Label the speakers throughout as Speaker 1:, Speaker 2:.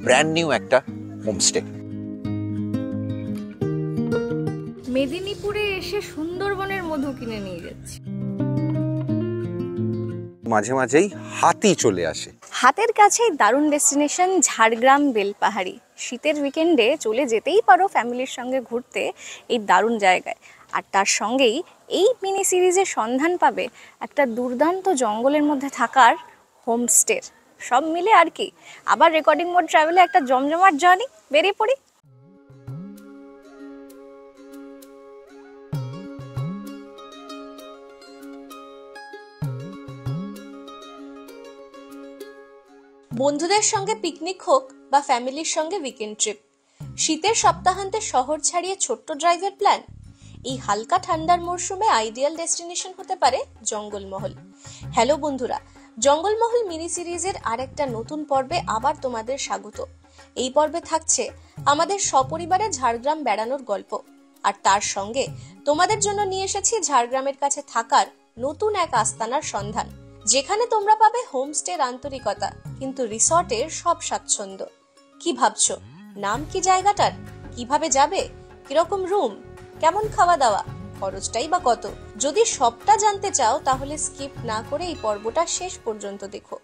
Speaker 1: Brand new একটা homestay.
Speaker 2: মেদিনীপুরে এসে সুন্দরবনের মধু কিনে নিয়ে যাচ্ছি।
Speaker 1: মাঝে মাঝেই হাতি চলে আসে।
Speaker 2: হাতের কাছেই দারুণ ডেস্টিনেশন ঝাড়গ্রাম বেলপাহাড়ি। শীতের উইকেন্ডে চলে যেতেই পারো ফ্যামিলির সঙ্গে ঘুরতে এই দারুণ জায়গায়। আর তার সঙ্গেই এই মিনি সিরিজের সন্ধান পাবে একটা দুর্দান্ত জঙ্গলের মধ্যে থাকার হোমস্টের। সব মিলে আর কি, আবার রেকর্ডিং মোড ট্রাভেলে একটা জমজমাট জার্নি। বেরিয়ে পড়ি। বন্ধুদের সঙ্গে পিকনিক হোক বা ফ্যামিলির সঙ্গে উইকেন্ড ট্রিপ, শীতের সপ্তাহান্তে শহর ছাড়িয়ে ছোট্ট ড্রাইভের প্ল্যান, এই হালকা ঠান্ডার মরশুমে আইডিয়াল ডেস্টিনেশন হতে পারে জঙ্গলমহল। হ্যালো বন্ধুরা, জঙ্গলমহল মিনি সিরিজের আরেকটা নতুন পর্বে আবার তোমাদের স্বাগত। এই পর্বে থাকছে আমাদের সপরিবারে ঝাড়গ্রাম বেড়ানোর গল্প, আর তার সঙ্গে তোমাদের জন্য নিয়ে এসেছি ঝাড়গ্রামের কাছে থাকার নতুন এক আস্তানার সন্ধান, যেখানে তোমরা পাবে হোমস্টের আন্তরিকতা কিন্তু রিসর্টের সব স্বাচ্ছন্দ্য। কি ভাবছো, নাম কি জায়গাটার, কিভাবে যাবে, কিরকম রুম, কেমন খাওয়া দাওয়া, খরচটাই বা কত? যদি সবটা জানতে চাও তাহলে স্কিপ না করে এই পর্বটা শেষ পর্যন্ত দেখো।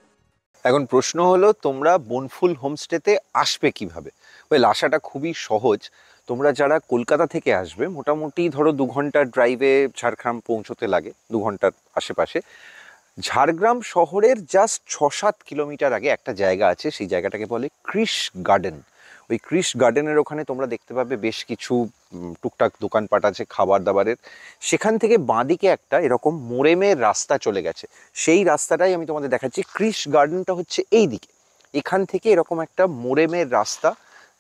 Speaker 1: এখন প্রশ্ন হলো, তোমরা বনফুল হোমস্টেতে আসবে কিভাবে? আসাটা খুবই সহজ। তোমরা যারা কলকাতা থেকে আসবে, মোটামুটি ধরো 2 ঘন্টার ড্রাইভে ঝাড়গ্রাম পৌঁছতে লাগে, 2 ঘন্টার আশেপাশে। ঝাড়গ্রাম শহরের জাস্ট 6-7 কিলোমিটার আগে একটা জায়গা আছে, সেই জায়গাটাকে বলে ক্রিশ গার্ডেন। ওই ক্রিশ গার্ডেনের ওখানে তোমরা দেখতে পাবে বেশ কিছু টুকটাক দোকানপাট আছে খাবার দাবারের। সেখান থেকে বাঁদিকে একটা এরকম মোরেমের রাস্তা চলে গেছে, সেই রাস্তাটাই আমি তোমাদের দেখাচ্ছি। ক্রিশ গার্ডেনটা হচ্ছে এই দিকে, এখান থেকে এরকম একটা মোরেমের রাস্তা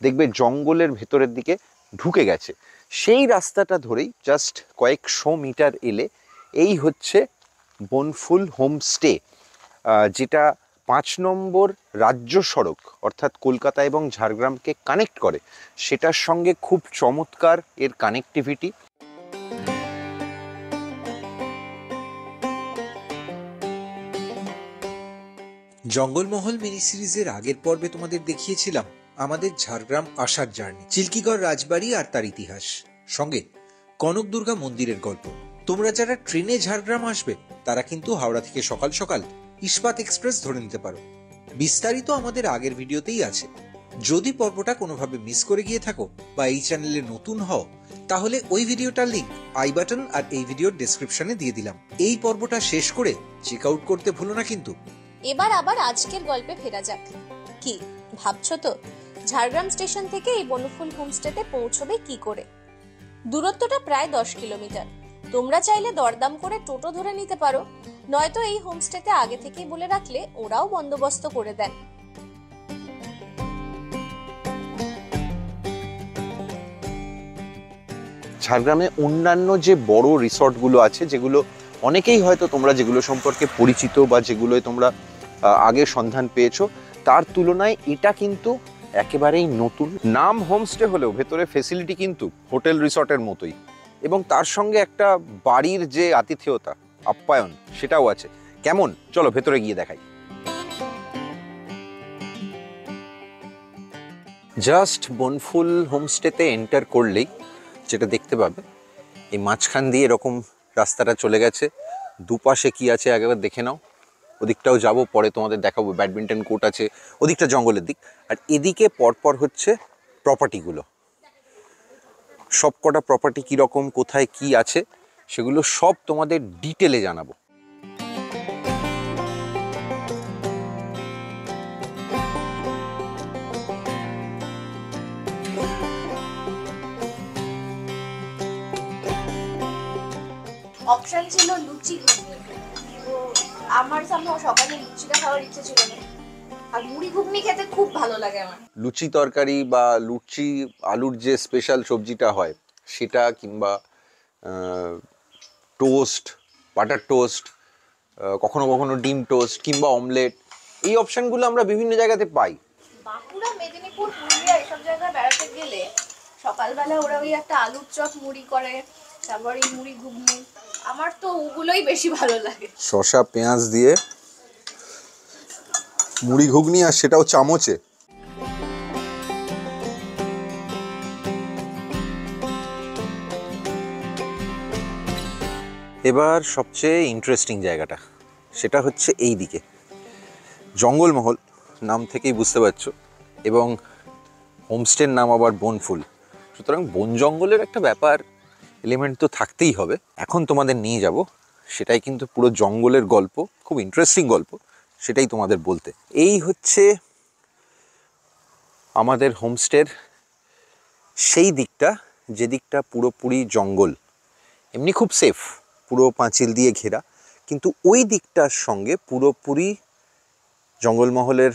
Speaker 1: দেখবে জঙ্গলের ভেতরের দিকে ঢুকে গেছে। সেই রাস্তাটা ধরেই জাস্ট কয়েকশো মিটার এলে এই হচ্ছে বনফুল হোমস্টে, যেটা 5 নম্বর রাজ্য সড়ক অর্থাৎ কলকাতা এবং ঝাড়গ্রামকে কানেক্ট করে, সেটার সঙ্গে খুব চমৎকার এর কানেক্টিভিটি।
Speaker 3: জঙ্গলমহল মিনি সিরিজের আগের পর্বে তোমাদের দেখিয়েছিলাম আমাদের ঝাড়গ্রাম আসার জার্নি, চিল্কিগড় রাজবাড়ি আর তার ইতিহাস, সঙ্গে কনক দুর্গা মন্দিরের গল্প। তোমরা যারা ট্রেনে ঝাড়গ্রাম আসবে তারা কিন্তু হাওড়া থেকে সকাল সকাল ইস্পাত এক্সপ্রেস ধরে নিতে পারো। বিস্তারিত আমাদের আগের ভিডিওতেই আছে। যদি পর্বটা কোনোভাবে মিস করে গিয়ে থাকো বা এই চ্যানেলে নতুন হও, তাহলে ওই ভিডিওটার লিংক আই বাটন আর এই ভিডিওর ডেসক্রিপশনে দিয়ে দিলাম। এই পর্বটা শেষ করে চেক আউট করতে ভুলো না কিন্তু।
Speaker 2: এবার আবার আজকের গল্পে ফেরা যাক। কি ভাবছো তো, ঝাড়গ্রাম স্টেশন থেকে এই বনফুল হোমস্টেতে পৌঁছবে কি করে? দূরত্বটা প্রায় 10 কিলোমিটার। তোমরা চাইলে দরদাম করে টোটো ধরে নিতে পারো, নয়তো এই হোমস্টেতে আগে থেকেই বলে রাখলে ওরাও বন্দোবস্ত করে দেন।
Speaker 1: ঝাড়গ্রামে অন্যান্য যে বড় রিসর্টগুলো আছে, যেগুলো অনেকেই হয়তো তোমরা যেগুলো সম্পর্কে পরিচিত বা যেগুলোয় তোমরা আগে সন্ধান পেয়েছো, তার তুলনায় এটা কিন্তু একেবারেই নতুন। নাম হোমস্টে হলেও ভেতরে ফেসিলিটি কিন্তু হোটেল রিসর্টের মতোই, এবং তার সঙ্গে একটা বাড়ির যে আতিথেয়তা, আপ্যায়ন, সেটাও আছে। কেমন, চলো ভেতরে গিয়ে দেখাই। জাস্ট বনফুল হোমস্টেতে এন্টার করলেই যেটা দেখতে পাবে, এই মাঝখান দিয়ে এরকম রাস্তাটা চলে গেছে। দুপাশে কি আছে একবার দেখে নাও। ওদিকটাও যাব, পরে তোমাদের দেখাবো। ব্যাডমিন্টন কোর্ট আছে, ওদিকটা জঙ্গলের দিক, আর এদিকে পরপর হচ্ছে প্রপার্টিগুলো। সব কটা প্রপার্টি কীরকম, কোথায় কি আছে, সেগুলো সব তোমাদের ডিটেলে জানাবো।
Speaker 2: অপশন ছিল লুচি ঘুগনি, তো আমার সামনে সকালে লুচিটা খাওয়ার ইচ্ছে ছিল না, আর মুড়ি ঘুগনি খেতে খুব ভালো লাগে আমার।
Speaker 1: লুচি তরকারি বা লুচি আলুর যে স্পেশাল সবজিটা হয় সেটা, কিংবা টোস্ট, বাটার টোস্ট, কখনো কখনো ডিম টোস্ট কিংবা অমলেট, এই অপশানগুলো আমরা বিভিন্ন জায়গাতে পাই।
Speaker 2: বাঁকুড়া, মেদিনীপুর, পুরুলিয়া এসব জায়গায় বেড়াতে গেলে সকালবেলা ওরা ওই একটা আলুর চপ মুড়ি করে, তারপর এই মুড়ি ঘুগনি, আমার তো ওগুলোই বেশি ভালো লাগে।
Speaker 1: শসা পেঁয়াজ দিয়ে মুড়ি ঘুগনি, আর সেটাও চামচে। এবার সবচেয়ে ইন্টারেস্টিং জায়গাটা, সেটা হচ্ছে এই দিকে জঙ্গলমহল, নাম থেকেই বুঝতে পারছো, এবং হোমস্টের নাম আবার বনফুল। সুতরাং বন জঙ্গলের একটা ব্যাপার, এলিমেন্ট তো থাকতেই হবে। এখন তোমাদের নিয়ে যাব, সেটাই কিন্তু পুরো জঙ্গলের গল্প, খুব ইন্টারেস্টিং গল্প, সেটাই তোমাদের বলতে। এই হচ্ছে আমাদের হোমস্টের সেই দিকটা, যে দিকটা পুরোপুরি জঙ্গল, এমনি খুব সেফ, পুরো পাঁচিল দিয়ে ঘেরা, কিন্তু ওই দিকটার সঙ্গে পুরোপুরি জঙ্গলমহলের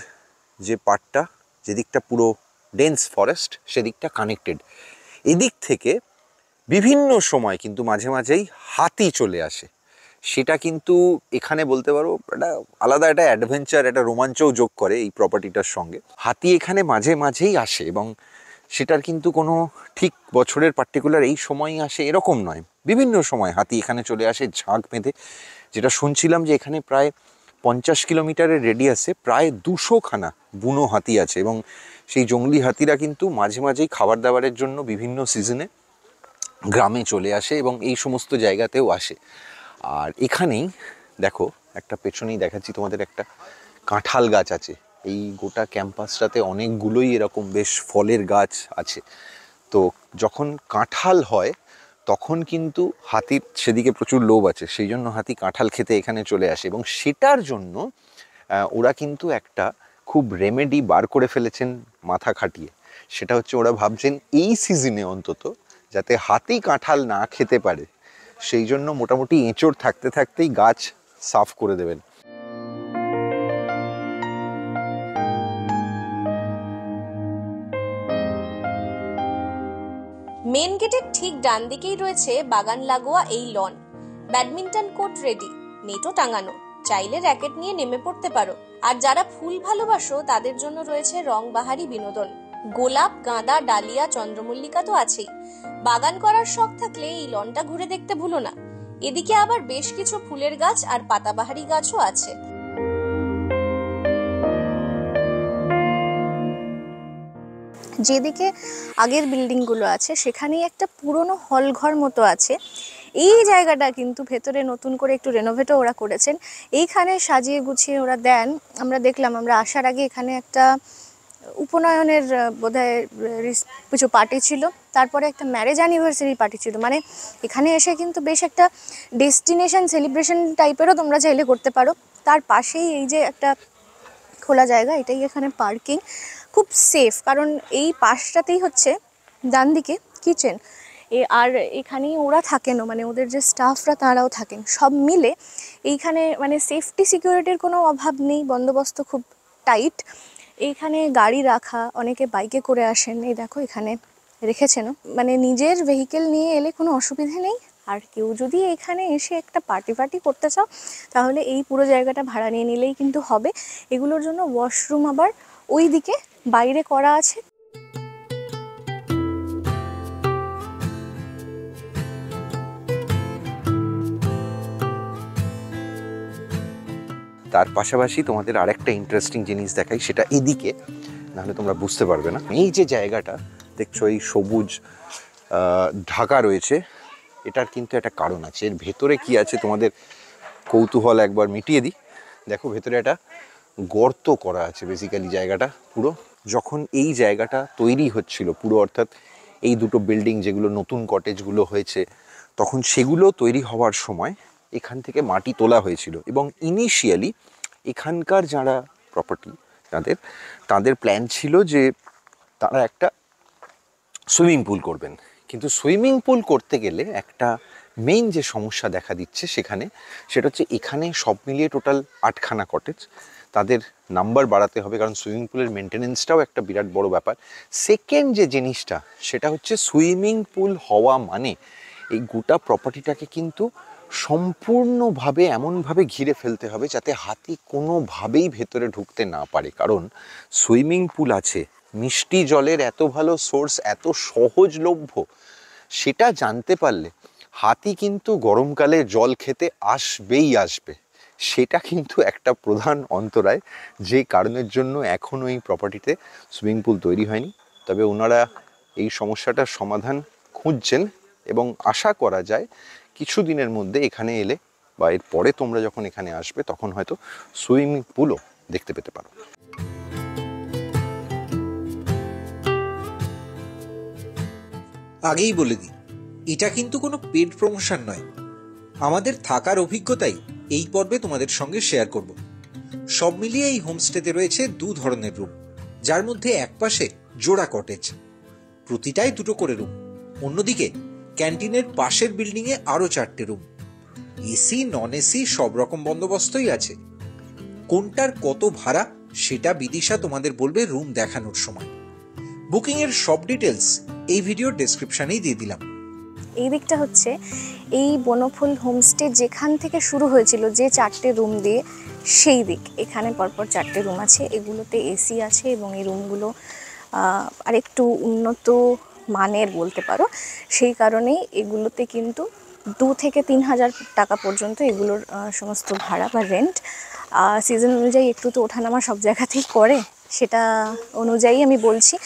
Speaker 1: যে পার্টটা, যে দিকটা পুরো ডেন্স ফরেস্ট, সেদিকটা কানেক্টেড। এদিক থেকে বিভিন্ন সময় কিন্তু মাঝে মাঝেই হাতি চলে আসে। সেটা কিন্তু এখানে বলতে পারো একটা আলাদা একটা অ্যাডভেঞ্চার, একটা রোমাঞ্চও যোগ করে এই প্রপার্টিটার সঙ্গে। হাতি এখানে মাঝে মাঝেই আসে, এবং সেটার কিন্তু কোনো ঠিক বছরের পার্টিকুলার এই সময়ই আসে এরকম নয়, বিভিন্ন সময় হাতি এখানে চলে আসে ঝাঁক বেঁধে। যেটা শুনছিলাম যে এখানে প্রায় 50 কিলোমিটারের রেডিয়াসে প্রায় 200খানা বুনো হাতি আছে, এবং সেই জঙ্গলি হাতিরা কিন্তু মাঝে মাঝেই খাবার দাবারের জন্য বিভিন্ন সিজনে গ্রামে চলে আসে এবং এই সমস্ত জায়গাতেও আসে। আর এখানেই দেখো, একটা পেছনেই দেখাচ্ছি তোমাদের, একটা কাঁঠাল গাছ আছে। এই গোটা ক্যাম্পাসটাতে অনেকগুলোই এরকম বেশ ফলের গাছ আছে। তো যখন কাঁঠাল হয় তখন কিন্তু হাতির সেদিকে প্রচুর লোভ আছে, সেই জন্য হাতি কাঁঠাল খেতে এখানে চলে আসে, এবং সেটার জন্য ওরা কিন্তু একটা খুব রেমেডি বার করে ফেলেছেন মাথা খাটিয়ে। সেটা হচ্ছে ওরা ভাবছেন এই সিজনে অন্তত যাতে হাতি কাঁঠাল না খেতে পারে, সেই জন্য মোটামুটি এঁচড় থাকতে থাকতেই গাছ সাফ করে দেবেন।
Speaker 2: মেন গেটের ঠিক ডান দিকেই রয়েছে বাগান লাগোয়া এই লন। ব্যাডমিন্টন কোর্ট রেডি, নেটও টাঙানো, চাইলে র্যাকেট নিয়ে নেমে পড়তে পারো। আর যারা ফুল ভালোবাসো তাদের জন্য রয়েছে রংবাহারি বিনোদন। গোলাপ, গাঁদা, ডালিয়া, চন্দ্রমল্লিকা তো আছেই। বাগান করার শখ থাকলে এই লনটা ঘুরে দেখতে ভুলো না। এদিকে আবার বেশ কিছু ফুলের গাছ আর পাতাবাহারি গাছও আছে। যেদিকে আগের বিল্ডিংগুলো আছে সেখানেই একটা পুরনো হল ঘর মতো আছে। এই জায়গাটা কিন্তু ভেতরে নতুন করে একটু রেনোভেটও ওরা করেছেন। এইখানে সাজিয়ে গুছিয়ে ওরা দেন। আমরা দেখলাম, আমরা আসার আগে এখানে একটা উপনয়নের বোধহয় কিছু পার্টি ছিল, তারপরে একটা ম্যারেজ অ্যানিভার্সারি পার্টি ছিল। মানে এখানে এসে কিন্তু বেশ একটা ডেস্টিনেশন সেলিব্রেশন টাইপেরও তোমরা চাইলে করতে পারো। তার পাশেই এই যে একটা খোলা জায়গা, এটাই এখানে পার্কিং, খুব সেফ, কারণ এই পাশটাতেই হচ্ছে ডান দিকে কিচেন। আর এখানেই ওরা থাকেনও, মানে ওদের যে স্টাফরা তারাও থাকেন, সব মিলে এইখানে মানে সেফটি সিকিউরিটির কোনো অভাব নেই, বন্দোবস্ত খুব টাইট। এইখানে গাড়ি রাখা, অনেকে বাইকে করে আসেন, এই দেখো এখানে রেখেছেনও, মানে নিজের ভেহিকেল নিয়ে এলে কোনো অসুবিধে নেই। আর কেউ যদি এখানে এসে একটা পার্টি করতে চাও তাহলে এই পুরো জায়গাটা ভাড়া নিয়ে নিলেই কিন্তু হবে। এগুলোর জন্য ওয়াশরুম আবার ওই দিকে বাইরে করা আছে।
Speaker 1: তার পাশাপাশি তোমাদের আরেকটা ইন্টারেস্টিং জিনিস দেখাই, সেটা এদিকে, নাহলে তোমরা বুঝতে পারবে না। এই যে জায়গাটা দেখছো, এই সবুজ ঢাকা রয়েছে, এটার কিন্তু একটা কারণ আছে। এর ভেতরে কি আছে তোমাদের কৌতূহল একবার মিটিয়ে দিই। দেখো ভেতরে একটা গর্ত করা আছে বেসিক্যালি জায়গাটা পুরো। যখন এই জায়গাটা তৈরি হচ্ছিল পুরো, অর্থাৎ এই দুটো বিল্ডিং যেগুলো নতুন কটেজগুলো হয়েছে, তখন সেগুলো তৈরি হওয়ার সময় এখান থেকে মাটি তোলা হয়েছিল, এবং ইনিশিয়ালি এখানকার যারা প্রপার্টি তাদের প্ল্যান ছিল যে তারা একটা সুইমিং পুল করবেন। কিন্তু সুইমিং পুল করতে গেলে একটা মেইন যে সমস্যা দেখা দিচ্ছে সেখানে, সেটা হচ্ছে এখানে সব মিলিয়ে টোটাল 8খানা কটেজ, তাদের নাম্বার বাড়াতে হবে, কারণ সুইমিং পুলের মেনটেনেন্সটাও একটা বিরাট বড় ব্যাপার। সেকেন্ড যে জিনিসটা, সেটা হচ্ছে সুইমিং পুল হওয়া মানে এই গোটা প্রপার্টিটাকে কিন্তু সম্পূর্ণভাবে এমনভাবে ঘিরে ফেলতে হবে যাতে হাতি কোনোভাবেই ভেতরে ঢুকতে না পারে। কারণ সুইমিং পুল আছে, মিষ্টি জলের এত ভালো সোর্স, এত সহজলভ্য, সেটা জানতে পারলে হাতি কিন্তু গরমকালে জল খেতে আসবেই আসবে। সেটা কিন্তু একটা প্রধান অন্তরায়, যে কারণের জন্য এখনও এই প্রপার্টিতে সুইমিং পুল তৈরি হয়নি। তবে ওনারা এই সমস্যাটার সমাধান খুঁজছেন, এবং আশা করা যায় কিছু দিনের মধ্যে এখানে এলে বা এর পরে তোমরা যখন এখানে আসবে তখন হয়তো সুইমিং পুলও দেখতে পেতে পারো।
Speaker 3: আগেই বলে দিই, এটা কিন্তু কোনো পেড প্রমোশন নয়। আমাদের থাকার অভিজ্ঞতাই এই পর্বে তোমাদের সঙ্গে শেয়ার করব। সব মিলিয়ে এই হোমস্টেতে রয়েছে 2 ধরনের রুম, যার মধ্যে একপাশে জোড়া কটেজ, প্রতিটাই 2টো করে রুম। অন্যদিকে ক্যান্টিনের পাশের বিল্ডিংয়ে আরো 4টে রুম। এসি নন এসি সব রকম বন্দোবস্তই আছে। কোনটার কত ভাড়া সেটা বিদিশা তোমাদের বলবে রুম দেখানোর সময়। বুকিং এর সব ডিটেলস এই ভিডিওর ডেসক্রিপশনেই দিয়ে দিলাম।
Speaker 4: এই দিকটা হচ্ছে এই বনফুল হোমস্টে যেখান থেকে শুরু হয়েছিল, যে 4টে রুম দিয়ে, সেই দিক। এখানে পরপর 4টে রুম আছে, এগুলোতে এসি আছে এবং এই রুমগুলো আরেকটু উন্নত মানের বলতে পারো। সেই কারণেই এগুলোতে কিন্তু 2 থেকে 3 হাজার টাকা পর্যন্ত এগুলোর সমস্ত ভাড়া বা রেন্ট। সিজন অনুযায়ী একটু তো ওঠানামা সব জায়গাতেই করে, সেটা অনুযায়ী আমি বলছি।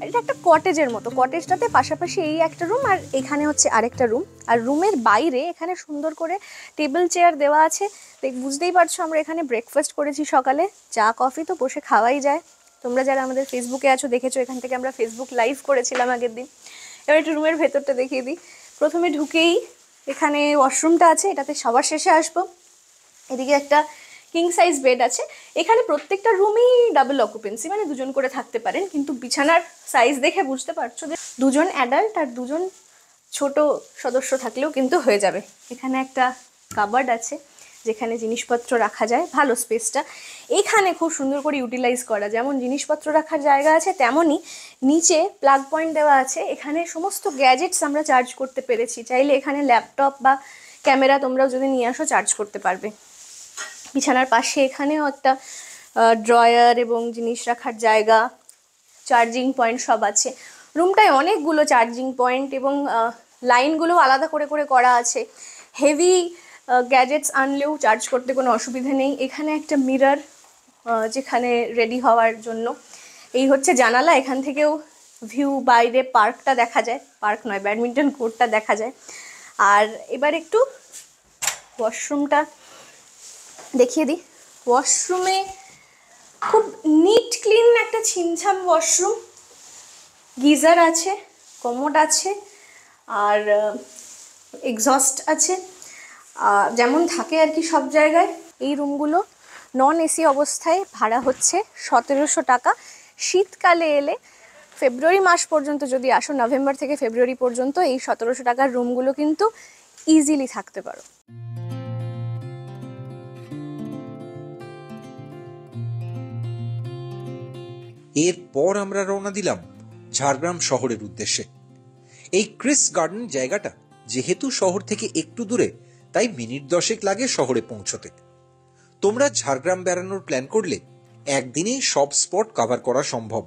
Speaker 4: এটা একটা কটেজের মতো, কটেজটাতে পাশাপাশি এই একটা রুম আর এখানে হচ্ছে আরেকটা রুম। আর রুমের বাইরে এখানে সুন্দর করে টেবিল চেয়ার দেওয়া আছে। বুঝতেই পারছো আমরা এখানে ব্রেকফাস্ট করেছি সকালে, চা কফি তো বসে খাওয়াই যায়। তোমরা যারা আমাদের ফেসবুকে আছো দেখেছো, এখান থেকে আমরা ফেসবুক লাইভ করেছিলাম আগের দিন। এবার একটু রুমের ভেতরটা দেখিয়ে দিই। প্রথমে ঢুকেই এখানে ওয়াশরুমটা আছে, এটাতে সবার শেষে আসবো। এদিকে একটা কিং সাইজ বেড আছে। এখানে প্রত্যেকটা রুমই ডাবল অকুপেন্সি, মানে 2জন করে থাকতে পারেন, কিন্তু বিছানার সাইজ দেখে বুঝতে পারছো যে 2জন অ্যাডাল্ট আর 2জন ছোট সদস্য থাকলেও কিন্তু হয়ে যাবে। এখানে একটা কাবার্ড আছে যেখানে জিনিসপত্র রাখা যায়, ভালো স্পেসটা। এখানে খুব সুন্দর করে ইউটিলাইজ করা, যেমন জিনিসপত্র রাখার জায়গা আছে তেমনই নিচে প্লাগ পয়েন্ট দেওয়া আছে। এখানে সমস্ত গ্যাজেটস আমরা চার্জ করতে পেরেছি। চাইলে এখানে ল্যাপটপ বা ক্যামেরা তোমরাও যদি নিয়ে আসো চার্জ করতে পারবে। বিছানার পাশে এখানেও একটা ড্রয়ার এবং জিনিস রাখার জায়গা, চার্জিং পয়েন্ট সব আছে। রুমটায় অনেকগুলো চার্জিং পয়েন্ট এবং লাইনগুলো আলাদা করে করে করা আছে। হেভি গ্যাজেটস আনলেও চার্জ করতে কোনো অসুবিধা নেই। এখানে একটা মিরর যেখানে রেডি হওয়ার জন্য। এই হচ্ছে জানালা, এখান থেকেও ভিউ বাইরে পার্কটা দেখা যায়, পার্ক নয় ব্যাডমিন্টন কোর্টটা দেখা যায়। আর এবার একটু ওয়াশরুমটা দেখিয়ে দিই। ওয়াশরুমে খুব নিট ক্লিন একটা ছিমছাম ওয়াশরুম, গিজার আছে, কমোড আছে আর এক্সস্ট আছে, যেমন থাকে আর কি সব জায়গায়। এই রুমগুলো নন এসি অবস্থায় ভাড়া হচ্ছে 1700 টাকা। শীতকালে এলে ফেব্রুয়ারি মাস পর্যন্ত যদি আসো, নভেম্বর থেকে ফেব্রুয়ারি পর্যন্ত এই 1700 টাকার রুমগুলো কিন্তু ইজিলি থাকতে পারো।
Speaker 3: এরপর আমরা রওনা দিলাম ঝাড়গ্রাম শহরের উদ্দেশ্যে। এই ক্রিস গার্ডেন জায়গাটা যেহেতু শহর থেকে একটু দূরে, তাই মিনিট 10 লাগে শহরে পৌঁছতে। তোমরা ঝাড়গ্রাম বেড়ানোর প্ল্যান করলে একদিনেই সব স্পট কভার করা সম্ভব।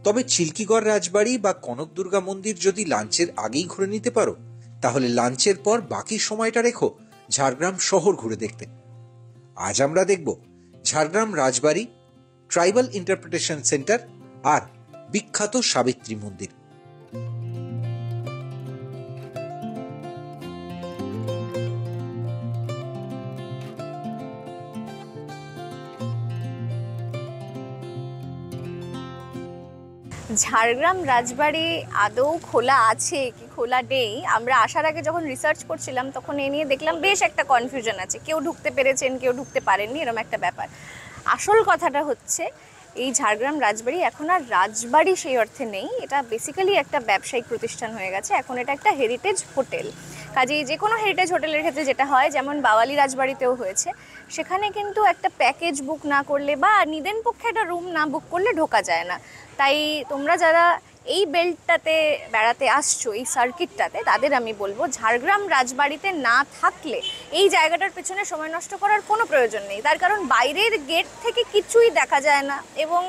Speaker 3: তবে চিল্কিগড় রাজবাড়ি বা কনক দুর্গা মন্দির যদি লাঞ্চের আগেই ঘুরে নিতে পারো, তাহলে লাঞ্চের পর বাকি সময়টা রেখো ঝাড়গ্রাম শহর ঘুরে দেখতে। আজ আমরা দেখব ঝাড়গ্রাম রাজবাড়ি, ট্রাইবাল ইন্টারপ্রিটেশন সেন্টার আর বিখ্যাত সাবিত্রী মন্দির।
Speaker 4: ঝাড়গ্রাম রাজবাড়ি আদৌ খোলা আছে কি খোলা নেই, আমরা আসার আগে যখন রিসার্চ করছিলাম তখন এ নিয়ে দেখলাম বেশ একটা কনফিউশন আছে। কেউ ঢুকতে পেরেছেন, কেউ ঢুকতে পারেননি, এরকম একটা ব্যাপার। আসল কথাটা হচ্ছে এই ঝাড়গ্রাম রাজবাড়ি এখন আর রাজবাড়ি সেই অর্থে নেই, এটা বেসিক্যালি একটা ব্যবসায়িক প্রতিষ্ঠান হয়ে গেছে। এখন এটা একটা হেরিটেজ হোটেল। কাজেই যে কোনো হেরিটেজ হোটেলের ক্ষেত্রে যেটা হয়, যেমন বাওয়ালি রাজবাড়িতেও হয়েছে, সেখানে কিন্তু একটা প্যাকেজ বুক না করলে বা নিদেন পক্ষে একটা রুম না বুক করলে ঢোকা যায় না। তাই তোমরা যারা এই বেল্টটাতে বেড়াতে আসছো, এই সার্কিটটাতে, তাদের আমি বলবো ঝাড়গ্রাম রাজবাড়িতে না থাকলে এই জায়গাটার পেছনে সময় নষ্ট করার কোনো প্রয়োজন নেই। তার কারণ বাইরের গেট থেকে কিছুই দেখা যায় না এবং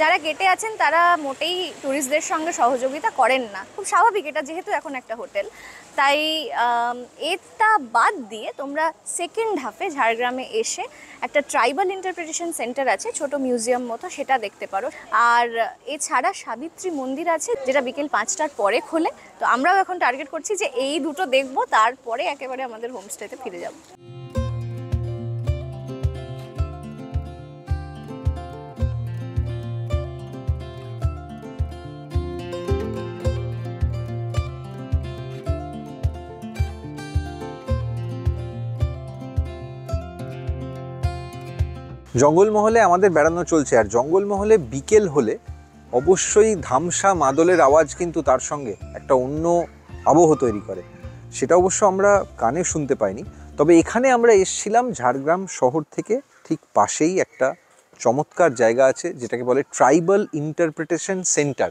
Speaker 4: যারা গেটে আছেন তারা মোটেই ট্যুরিস্টদের সঙ্গে সহযোগিতা করেন না, খুব স্বাভাবিক, এটা যেহেতু এখন একটা হোটেল। তাই এটা বাদ দিয়ে তোমরা সেকেন্ড হাফে ঝাড়গ্রামে এসে একটা ট্রাইবাল ইন্টারপ্রিটেশন সেন্টার আছে, ছোট মিউজিয়াম মতো, সেটা দেখতে পারো। আর এছাড়া সাবিত্রী মন্দির আছে, যেটা বিকেল 5টার পরে খোলে। তো আমরাও এখন টার্গেট করছি যে এই দুটো দেখবো, তারপরে একেবারে আমাদের হোমস্টেতে ফিরে যাব।
Speaker 1: জঙ্গলমহলে আমাদের বেড়ানো চলছে, আর জঙ্গলমহলে বিকেল হলে অবশ্যই ধামসা মাদলের আওয়াজ কিন্তু তার সঙ্গে একটা অন্য আবহ তৈরি করে। সেটা অবশ্য আমরা কানে শুনতে পাইনি, তবে এখানে আমরা এসেছিলাম ঝাড়গ্রাম শহর থেকে ঠিক পাশেই একটা চমৎকার জায়গা আছে যেটাকে বলে ট্রাইবাল ইন্টারপ্রিটেশন সেন্টার,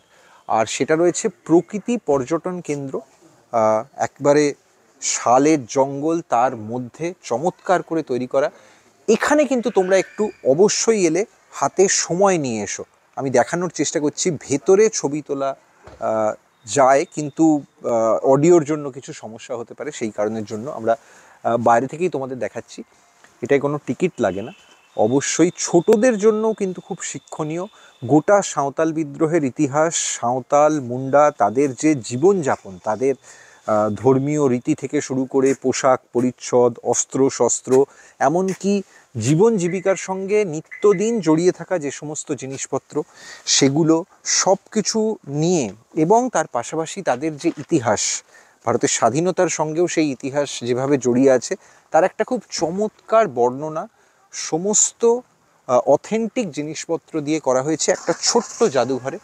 Speaker 1: আর সেটা রয়েছে প্রকৃতি পর্যটন কেন্দ্র। একবারে শালের জঙ্গল, তার মধ্যে চমৎকার করে তৈরি করা। এখানে কিন্তু তোমরা একটু অবশ্যই এলে হাতে সময় নিয়ে এসো। আমি দেখানোর চেষ্টা করছি, ভেতরে ছবি তোলা যায়, কিন্তু অডিওর জন্য কিছু সমস্যা হতে পারে, সেই কারণের জন্য আমরা বাইরে থেকেই তোমাদের দেখাচ্ছি। এটাই কোনো টিকিট লাগে না। অবশ্যই ছোটদের জন্যও কিন্তু খুব শিক্ষণীয়। গোটা সাঁওতাল বিদ্রোহের ইতিহাস, সাঁওতাল মুন্ডা তাদের যে জীবনযাপন, তাদের ধর্মীয় রীতি থেকে শুরু করে পোশাক পরিচ্ছদ, অস্ত্র শস্ত্র, এমনকি জীবন জীবিকার সঙ্গে নিত্যদিন জড়িয়ে থাকা যে সমস্ত জিনিসপত্র, সেগুলো সব কিছু নিয়ে, এবং তার পাশাপাশি তাদের যে ইতিহাস, ভারতের স্বাধীনতার সঙ্গেও সেই ইতিহাস যেভাবে জড়িয়ে আছে, তার একটা খুব চমৎকার বর্ণনা সমস্ত অথেন্টিক জিনিসপত্র দিয়ে করা হয়েছে একটা ছোট্ট জাদুঘরে।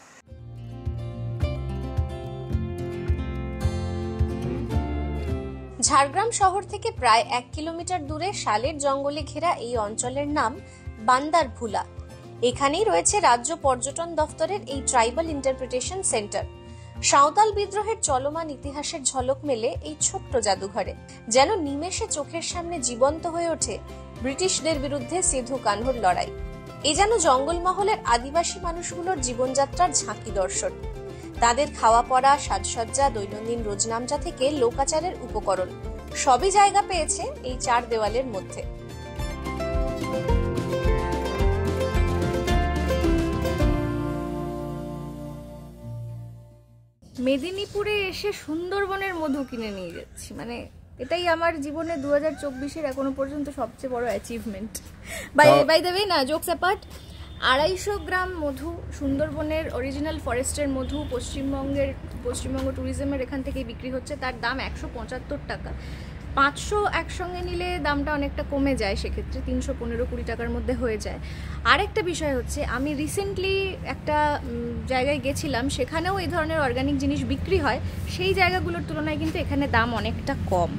Speaker 2: ঝাড়গ্রাম শহর থেকে প্রায় 1 কিলোমিটার দূরে শালের জঙ্গলে ঘেরা এই অঞ্চলের নাম বান্দারভুলা। এখানেই রয়েছে রাজ্য পর্যটন দফতরের এই ট্রাইবাল ইন্টারপ্রিটেশন সেন্টার। সাঁওতাল বিদ্রোহের চলমান ইতিহাসের ঝলক মেলে এই ছোট্ট জাদুঘরে। যেন নিমেষে চোখের সামনে জীবন্ত হয়ে ওঠে ব্রিটিশদের বিরুদ্ধে সিধু কানহুর লড়াই। এ যেন জঙ্গলমহলের আদিবাসী মানুষগুলোর জীবনযাত্রার ঝাঁকি দর্শন। তাদের খাওয়া পড়া, সাজসজ্জা, দৈনন্দিন রোজনামচা থেকে লোকাচারের উপকরণ সবই জায়গা পেয়েছে এই 4 দেওয়ালের মধ্যে।
Speaker 4: মেদিনীপুরে এসে সুন্দরবনের মধু কিনে নিয়ে যাচ্ছি, মানে এটাই আমার জীবনে 2024-এর এখনো পর্যন্ত সবচেয়ে বড় অ্যাচিভমেন্ট। বাই দ্য ওয়ে, না জোকস অ্যাপার্ট, 250 গ্রাম মধু, সুন্দরবনের অরিজিনাল ফরেস্টের মধু, পশ্চিমবঙ্গ ট্যুরিজমের এখান থেকেই বিক্রি হচ্ছে। তার দাম 175 টাকা। 500 একসঙ্গে নিলে দামটা অনেকটা কমে যায়, সেক্ষেত্রে 315-20 টাকার মধ্যে হয়ে যায়। আরেকটা বিষয় হচ্ছে, আমি রিসেন্টলি একটা জায়গায় গেছিলাম, সেখানেও এই ধরনের অর্গানিক জিনিস বিক্রি হয়। সেই জায়গাগুলোর তুলনায় কিন্তু এখানে দাম অনেকটা কম।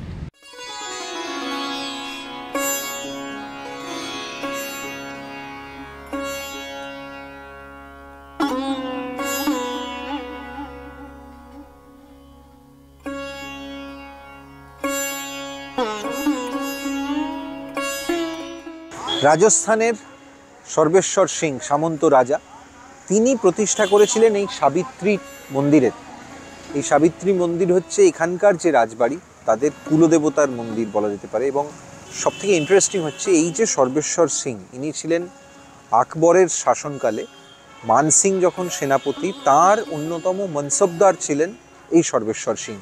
Speaker 1: রাজস্থানের সর্বেশ্বর সিং সামন্ত রাজা, তিনি প্রতিষ্ঠা করেছিলেন এই সাবিত্রী মন্দিরের। এই সাবিত্রী মন্দির হচ্ছে এখানকার যে রাজবাড়ি, তাদের কুলদেবতার মন্দির বলা যেতে পারে। এবং সবথেকে ইন্টারেস্টিং হচ্ছে, এই যে সর্বেশ্বর সিং, ইনি ছিলেন আকবরের শাসনকালে, মান সিং যখন সেনাপতি, তার অন্যতম মনসবদার ছিলেন এই সর্বেশ্বর সিং।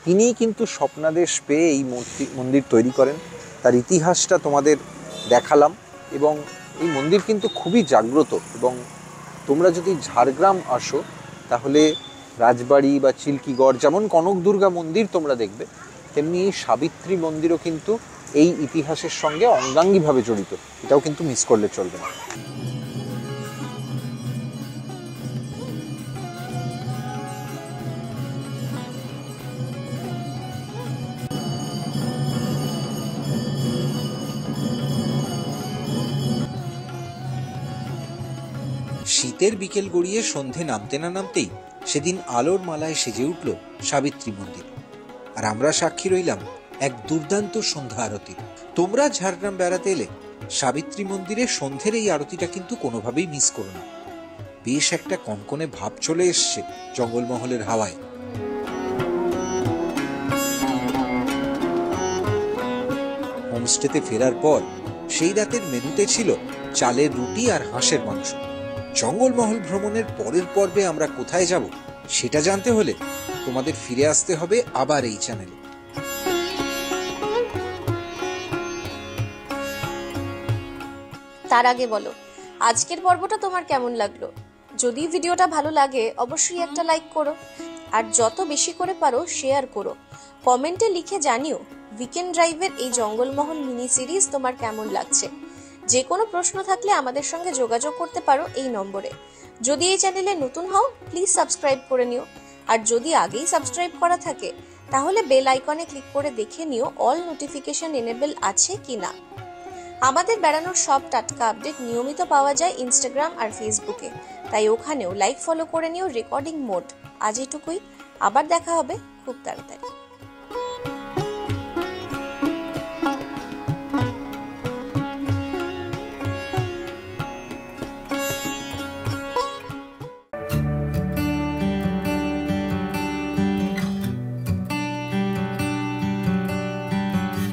Speaker 1: তিনিই কিন্তু স্বপ্নাদেশ পেয়ে এই মন্দির তৈরি করেন। তার ইতিহাসটা তোমাদের দেখালাম, এবং এই মন্দির কিন্তু খুবই জাগ্রত। এবং তোমরা যদি ঝাড়গ্রাম আসো, তাহলে রাজবাড়ি বা চিল্কিগড়, যেমন কনক দুর্গা মন্দির তোমরা দেখবে, তেমনি এই সাবিত্রী মন্দিরও কিন্তু এই ইতিহাসের সঙ্গে অঙ্গাঙ্গিভাবে জড়িত। এটাও কিন্তু মিস করলে চলবে না।
Speaker 3: শীতের বিকেল গড়িয়ে সন্ধে নামতে না নামতেই সেদিন আলোর মালায় সেজে উঠল সাবিত্রী মন্দির, আর আমরা সাক্ষী রইলাম এক দুর্দান্ত সন্ধ্যা আরতি। তোমরা ঝাড়গ্রাম বেড়াতে এলে সাবিত্রী মন্দিরে সন্ধ্যের এই আরতিটা কিন্তু কোনোভাবেই মিস করো না। বেশ একটা কনকনে ভাব চলে এসছে জঙ্গলমহলের হাওয়ায়। হোমস্টেতে ফেরার পর সেই রাতের মেনুতে ছিল চালের রুটি আর হাঁসের মাংস। জঙ্গলমহল ভ্রমণের পরের পর্বে আমরা কোথায় যাব সেটা জানতে হলে তোমাদের ফিরে আসতে হবে আবার এই চ্যানেলে।
Speaker 2: তার আগে বলো, আজকের পর্বটা তোমার কেমন লাগলো? যদি ভিডিওটা ভালো লাগে অবশ্যই একটা লাইক করো, আর যত বেশি করে পারো শেয়ার করো। কমেন্টে লিখে জানিও উইকেন্ড ড্রাইভের এই জঙ্গলমহল মিনি সিরিজ তোমার কেমন লাগছে। যে কোনো প্রশ্ন থাকলে আমাদের সঙ্গে যোগাযোগ করতে পারো এই নম্বরে। যদি এই চ্যানেলে নতুন হও প্লিজ সাবস্ক্রাইব করে নিও, আর যদি আগেই সাবস্ক্রাইব করা থাকে তাহলে বেল আইকনে ক্লিক করে দেখে নিও অল নোটিফিকেশন এনেবল আছে কিনা। আমাদের বেড়ানোর সব টাটকা আপডেট নিয়মিত পাওয়া যায় ইনস্টাগ্রাম আর ফেসবুকে, তাই ওখানেও লাইক ফলো করে নিও রেকর্ডিং মোড। আজ এটুকুই, আবার দেখা হবে খুব তাড়াতাড়ি।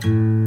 Speaker 5: thank you